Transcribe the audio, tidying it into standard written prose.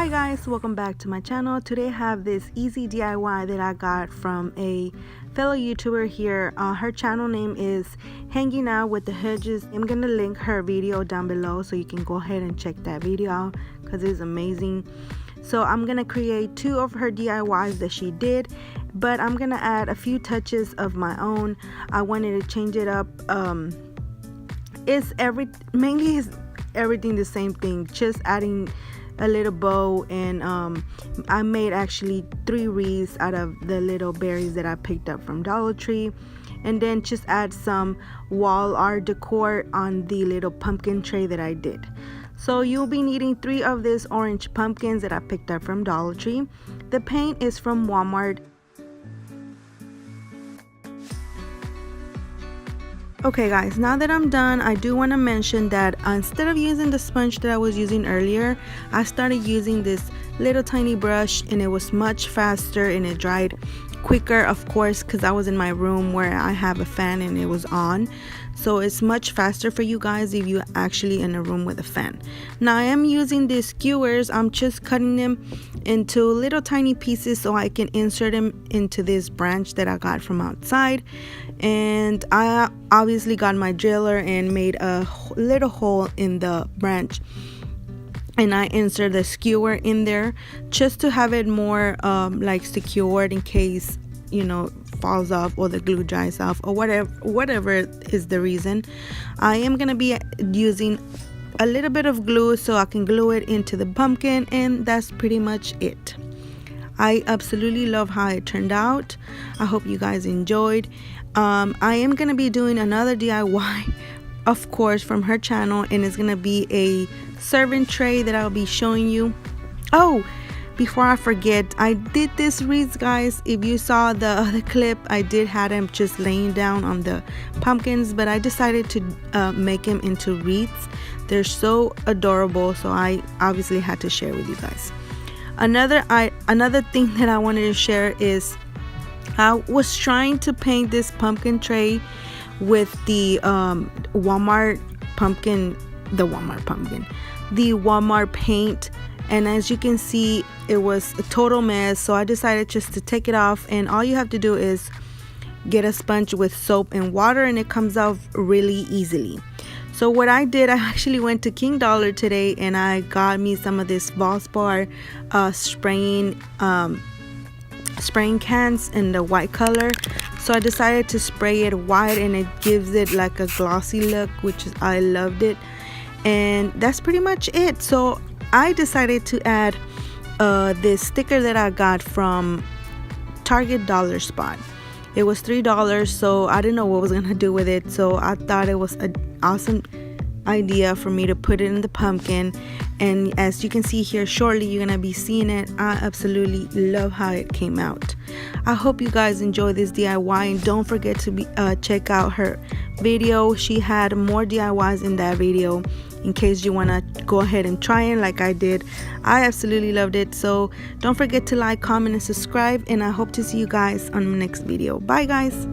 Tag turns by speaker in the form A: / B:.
A: Hi guys, welcome back to my channel. Today I have this easy DIY that I got from a fellow YouTuber here. Her channel name is Hanging Out with the Hughes. I'm gonna link her video down below so you can go ahead and check that video out because it's amazing. So I'm gonna create two of her DIYs that she did, but I'm gonna add a few touches of my own. I wanted to change it up. Mainly is everything the same thing, just adding a little bow, and I made actually 3 wreaths out of the little berries that I picked up from Dollar Tree, and then just add some wall art decor on the little pumpkin tray that I did. So you'll be needing 3 of these orange pumpkins that I picked up from Dollar Tree. The paint is from Walmart. Okay guys, now that I'm done, I do want to mention that instead of using the sponge that I was using earlier, I started using this little tiny brush, and it was much faster and it dried quicker, of course, because I was in my room where I have a fan and it was on. So it's much faster for you guys if you're actually in a room with a fan. Now I am using these skewers. I'm just cutting them into little tiny pieces so I can insert them into this branch that I got from outside. And I obviously got my driller and made a little hole in the branch, and I insert the skewer in there just to have it more like secured in case, you know, falls off or the glue dries off or whatever is the reason. I am gonna be using a little bit of glue so I can glue it into the pumpkin, and that's pretty much it. I absolutely love how it turned out. I hope you guys enjoyed. I am gonna be doing another DIY, of course, from her channel, and it's gonna be a serving tray that I'll be showing you. Oh, before I forget, I did this wreaths, guys. If you saw the other clip, I did have them just laying down on the pumpkins, but I decided to make them into wreaths. They're so adorable, so I obviously had to share with you guys. Another thing that I wanted to share is I was trying to paint this pumpkin tray with the Walmart paint, and as you can see, it was a total mess. So I decided just to take it off, and all you have to do is get a sponge with soap and water, and it comes off really easily. So what I did, I actually went to King Dollar today and I got me some of this Valspar spraying cans in the white color. So I decided to spray it white, and it gives it like a glossy look, which is, I loved it. And that's pretty much it. So I decided to add this sticker that I got from Target Dollar Spot. It was $3, so I didn't know what I was gonna do with it, so I thought it was an awesome idea for me to put it in the pumpkin. And as you can see here shortly, you're gonna be seeing it. I absolutely love how it came out. I hope you guys enjoy this DIY, and don't forget to check out her video. She had more DIYs in that video in case you want to go ahead and try it like I did. I absolutely loved it. So don't forget to like, comment, and subscribe, and I hope to see you guys on the next video. Bye guys.